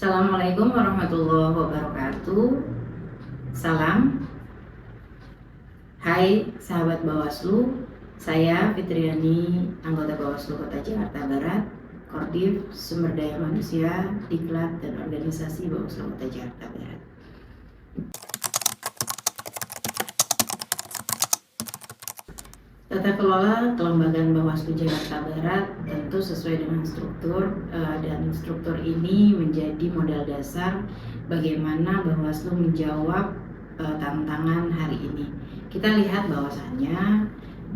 Assalamualaikum warahmatullahi wabarakatuh. Salam. Hai sahabat Bawaslu, saya Fitriani, anggota Bawaslu Kota Jakarta Barat, Kordif Sumber Daya Manusia, Diklat dan Organisasi Bawaslu Kota Jakarta Barat. Tata kelola kelembagaan Bawaslu Jakarta Barat tentu sesuai dengan struktur dan struktur ini menjadi modal dasar bagaimana Bawaslu menjawab tantangan hari ini. Kita lihat bahwasannya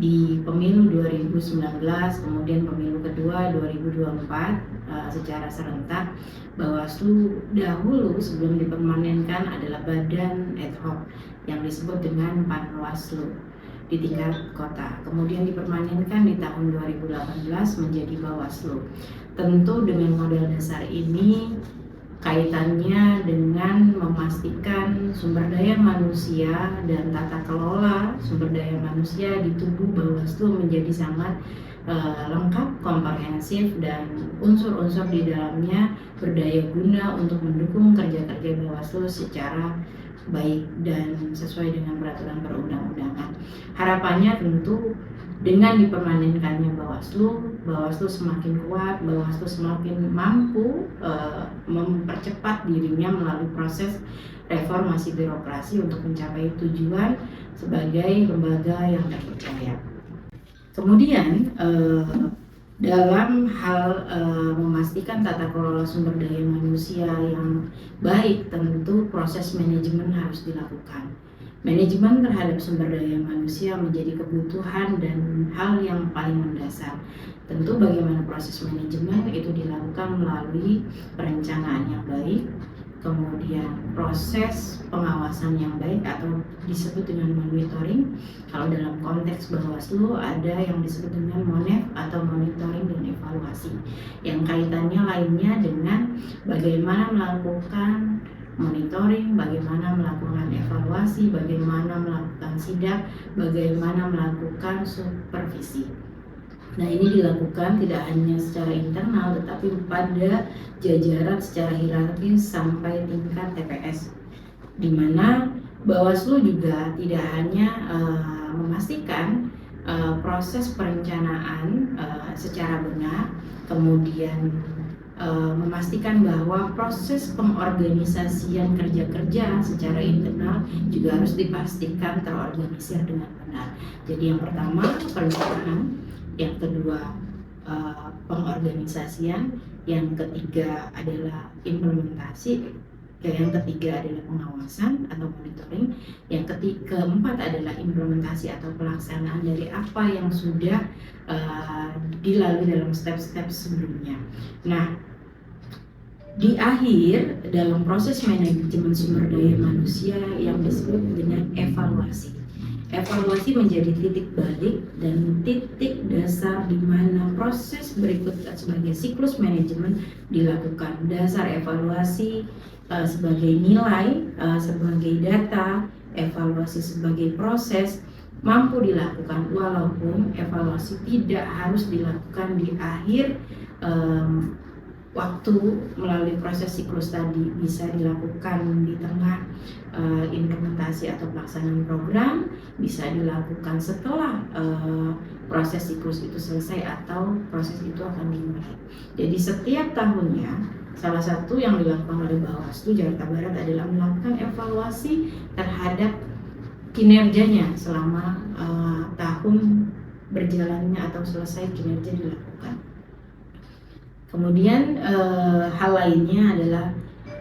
di pemilu 2019 kemudian pemilu kedua 2024 secara serentak, Bawaslu dahulu sebelum dipermanenkan adalah badan ad hoc yang disebut dengan Panwaslu di tingkat kota, kemudian dipermanenkan di tahun 2018 menjadi Bawaslu. Tentu dengan modal dasar ini kaitannya dengan memastikan sumber daya manusia dan tata kelola sumber daya manusia di tubuh Bawaslu menjadi sangat lengkap, komprehensif, dan unsur-unsur di dalamnya berdaya guna untuk mendukung kerja-kerja Bawaslu secara baik dan sesuai dengan peraturan perundang-undangan. Harapannya tentu dengan dipermanenkannya Bawaslu semakin kuat, Bawaslu semakin mampu mempercepat dirinya melalui proses reformasi birokrasi untuk mencapai tujuan sebagai lembaga yang terpercaya. Kemudian dalam hal memastikan tata kelola sumber daya manusia yang baik, tentu proses manajemen harus dilakukan. Manajemen terhadap sumber daya manusia menjadi kebutuhan dan hal yang paling mendasar. Tentu bagaimana proses manajemen itu dilakukan melalui perencanaan yang baik, kemudian proses pengawasan yang baik atau disebut dengan monitoring. Kalau dalam konteks Bawaslu ada yang disebut dengan MONEV atau monitoring dan evaluasi, yang kaitannya lainnya dengan bagaimana melakukan monitoring, bagaimana melakukan evaluasi, bagaimana melakukan sidak, bagaimana melakukan supervisi. Nah, ini dilakukan tidak hanya secara internal tetapi pada jajaran secara hierarkis sampai tingkat TPS, di mana Bawaslu juga tidak hanya memastikan proses perencanaan secara benar, kemudian memastikan bahwa proses pengorganisasian kerja-kerja secara internal juga harus dipastikan terorganisir dengan benar. Jadi yang pertama perencanaan, yang kedua pengorganisasian, yang ketiga adalah implementasi, yang ketiga adalah pengawasan atau monitoring, yang keempat adalah implementasi atau pelaksanaan dari apa yang sudah dilalui dalam step-step sebelumnya. Nah, di akhir dalam proses manajemen sumber daya manusia yang disebut dengan evaluasi. Evaluasi menjadi titik balik dan titik dasar di mana proses berikutnya sebagai siklus manajemen dilakukan. Dasar evaluasi sebagai nilai, sebagai data, evaluasi sebagai proses mampu dilakukan, walaupun evaluasi tidak harus dilakukan di akhir waktu melalui proses siklus tadi, bisa dilakukan di tengah implementasi atau pelaksanaan program, bisa dilakukan setelah proses siklus itu selesai atau proses itu akan dimulai. Jadi setiap tahunnya salah satu yang dilakukan oleh Bawaslu Jakarta Barat adalah melakukan evaluasi terhadap kinerjanya selama tahun berjalannya atau selesai kinerja dilakukan. Kemudian hal lainnya adalah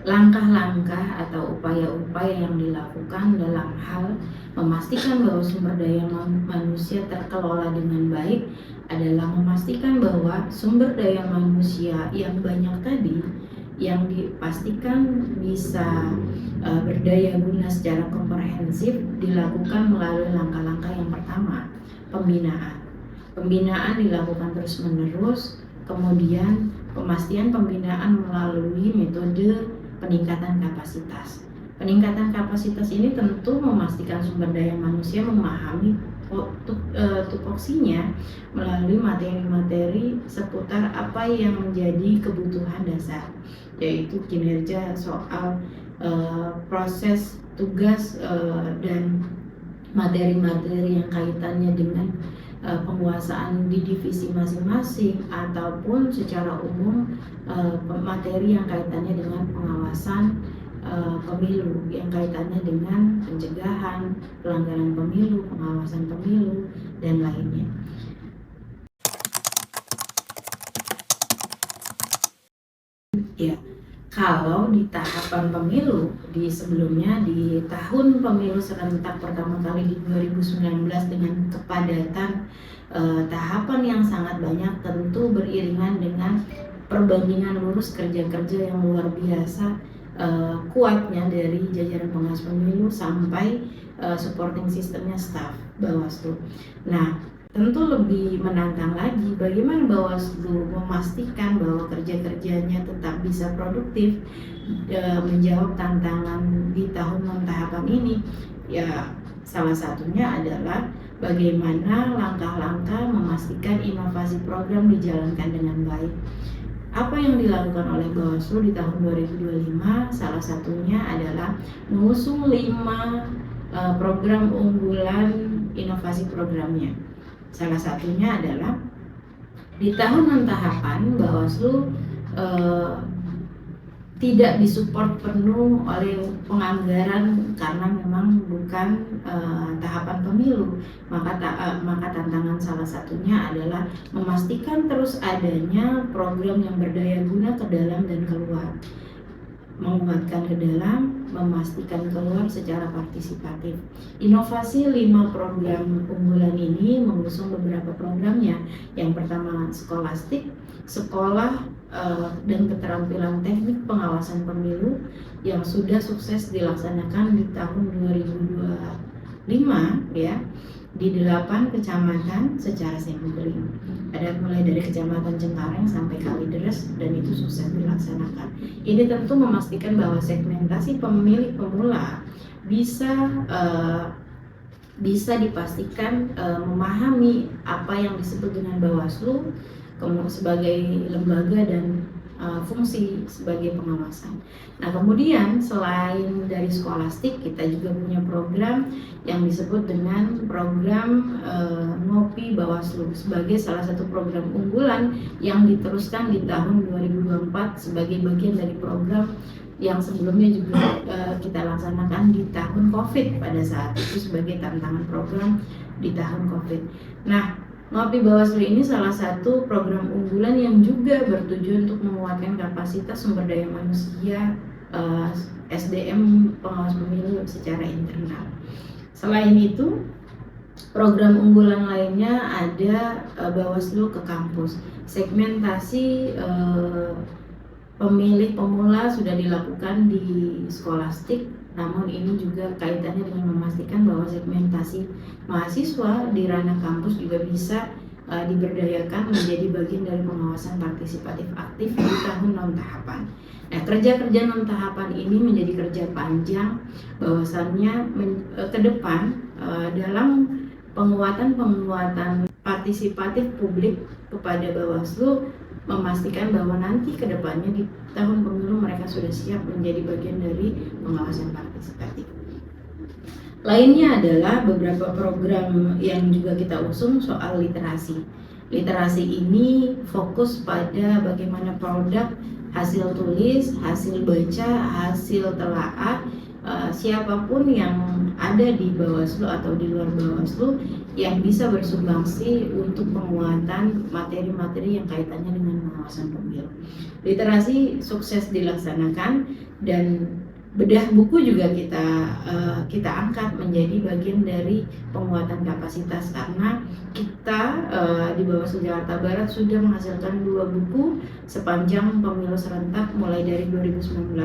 langkah-langkah atau upaya-upaya yang dilakukan dalam hal memastikan bahwa sumber daya manusia terkelola dengan baik adalah memastikan bahwa sumber daya manusia yang banyak tadi yang dipastikan bisa berdaya guna secara komprehensif dilakukan melalui langkah-langkah yang pertama, pembinaan. Pembinaan dilakukan terus-menerus, kemudian pemastian pembinaan melalui metode peningkatan kapasitas. Peningkatan kapasitas ini tentu memastikan sumber daya manusia memahami tupoksinya melalui materi-materi seputar apa yang menjadi kebutuhan dasar, yaitu kinerja, soal, proses, tugas, dan materi-materi yang kaitannya dengan penguasaan di divisi masing-masing, ataupun secara umum materi yang kaitannya dengan pengawasan pemilu, yang kaitannya dengan pencegahan pelanggaran pemilu, pengawasan pemilu, dan lainnya. Ya, kalau di tahapan pemilu, di sebelumnya di tahun pemilu serentak pertama kali di 2019 dengan kepadatan tahapan yang sangat banyak, tentu beriringan dengan perbandingan lurus kerja-kerja yang luar biasa kuatnya dari jajaran pengawas pemilu sampai supporting sistemnya staf Bawaslu. Nah, tentu lebih menantang lagi bagaimana Bawaslu memastikan bahwa kerja-kerjanya tetap bisa produktif, menjawab tantangan di tahun non-tahapan ini. Ya, salah satunya adalah bagaimana langkah-langkah memastikan inovasi program dijalankan dengan baik. Apa yang dilakukan oleh Bawaslu di tahun 2025 salah satunya adalah mengusung 5 program unggulan inovasi programnya. Salah satunya adalah di tahun non-tahapan Bawaslu tidak disupport penuh oleh penganggaran karena memang bukan tahapan pemilu, maka tantangan salah satunya adalah memastikan terus adanya program yang berdaya guna ke dalam dan keluar, menguatkan ke dalam, memastikan keluar secara partisipatif. Inovasi 5 program unggulan ini mengusung beberapa programnya. Yang pertama skolastik, sekolah dan keterampilan teknik pengawasan pemilu yang sudah sukses dilaksanakan di tahun 2025 ya, di 8 kecamatan secara sampling. Ada mulai dari Kecamatan Cengkareng sampai Kalideres, dan itu sukses dilaksanakan. Ini tentu memastikan bahwa segmentasi pemilih pemula bisa dipastikan memahami apa yang disebut dengan Bawaslu sebagai lembaga dan fungsi sebagai pengawasan. Nah, kemudian selain dari skolastik, kita juga punya program yang disebut dengan program Ngopi Bawaslu sebagai salah satu program unggulan yang diteruskan di tahun 2024 sebagai bagian dari program yang sebelumnya juga kita laksanakan di tahun COVID pada saat itu sebagai tantangan program di tahun COVID. Nah, Ngopi Bawaslu ini salah satu program unggulan yang juga bertujuan untuk menguatkan kapasitas sumber daya manusia SDM pengawas pemilu secara internal. Selain itu, program unggulan lainnya ada Bawaslu ke kampus. Segmentasi pemilih pemula sudah dilakukan di skolastik, namun ini juga kaitannya dengan memastikan bahwa segmentasi mahasiswa di ranah kampus juga bisa diberdayakan menjadi bagian dari pengawasan partisipatif aktif di tahun non-tahapan. Nah, kerja-kerja non-tahapan ini menjadi kerja panjang, bahwasannya ke depan dalam penguatan partisipatif publik kepada Bawaslu, memastikan bahwa nanti ke depannya di tahun pemilu mereka sudah siap menjadi bagian dari pengawasan partisipatif. Lainnya adalah beberapa program yang juga kita usung soal literasi. Literasi ini fokus pada bagaimana produk, hasil tulis, hasil baca, hasil telaah, siapapun yang ada di Bawaslu atau di luar Bawaslu yang bisa bersumbangsi untuk penguatan materi-materi yang kaitannya dengan pengawasan pemilu. Literasi sukses dilaksanakan, dan bedah buku juga kita angkat menjadi bagian dari penguatan kapasitas, karena kita di Bawaslu Jakarta Barat sudah menghasilkan 2 buku sepanjang pemilu serentak mulai dari 2019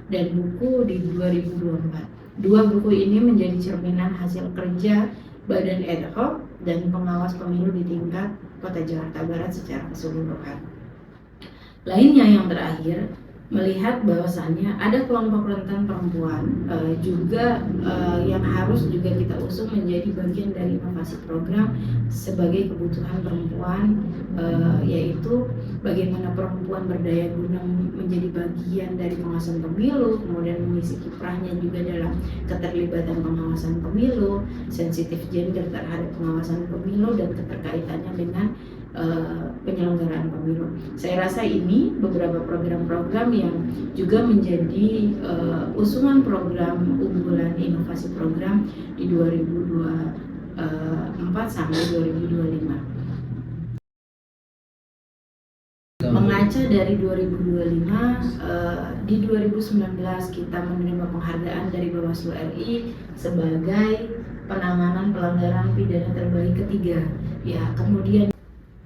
dan buku di 2024. 2 buku ini menjadi cerminan hasil kerja Badan Ad Hoc dan pengawas pemilu di tingkat Kota Jakarta Barat secara keseluruhan. Lainnya yang terakhir, melihat bahwasannya ada kelompok rentan perempuan juga yang harus juga kita usung menjadi bagian dari inovasi program sebagai kebutuhan perempuan, yaitu bagaimana perempuan berdaya guna menjadi bagian dari pengawasan pemilu, kemudian mengisi kiprahnya juga dalam keterlibatan pengawasan pemilu, sensitif gender terhadap pengawasan pemilu dan keterkaitannya dengan penyelenggaraan pemilu. Saya rasa ini beberapa program-program yang juga menjadi usungan program unggulan inovasi program di 2024 sampai 2025. Mengaca dari 2025, di 2019 kita menerima penghargaan dari Bawaslu RI sebagai penanganan pelanggaran pidana terbaik ketiga. Ya, kemudian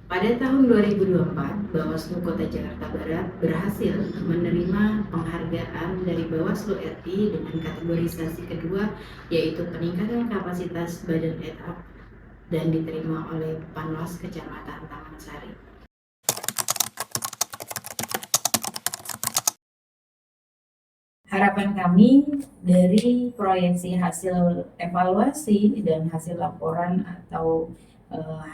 pada tahun 2024, Bawaslu Kota Jakarta Barat berhasil menerima penghargaan dari Bawaslu RI dengan kategorisasi kedua, yaitu peningkatan kapasitas badan ad hoc, dan diterima oleh Panwas Kecamatan Taman Sari. Harapan kami dari proyeksi hasil evaluasi dan hasil laporan atau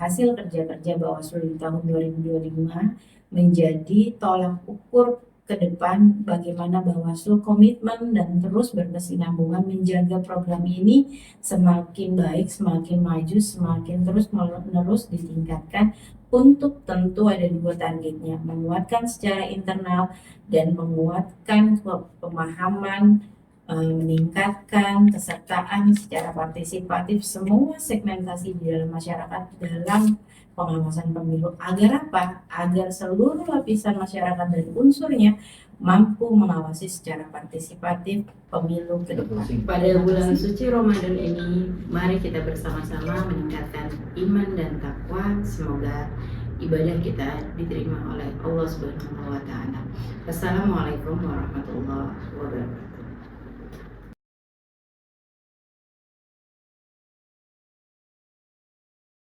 hasil kerja-kerja Bawaslu di tahun 2025 menjadi tolak ukur ke depan bagaimana Bawaslu komitmen dan terus berkesinambungan menjaga program ini semakin baik, semakin maju, semakin terus-menerus ditingkatkan, untuk tentu ada dua targetnya: menguatkan secara internal dan menguatkan pemahaman, meningkatkan kesertaan secara partisipatif semua segmentasi di dalam masyarakat dalam pengawasan pemilu. Agar apa? Agar seluruh lapisan masyarakat dan unsurnya mampu mengawasi secara partisipatif pemilu ke depan. Pada bulan suci Ramadan ini, mari kita bersama-sama meningkatkan iman dan takwa. Semoga ibadah kita diterima oleh Allah Subhanahu wa Ta'ala. Assalamualaikum warahmatullahi wabarakatuh.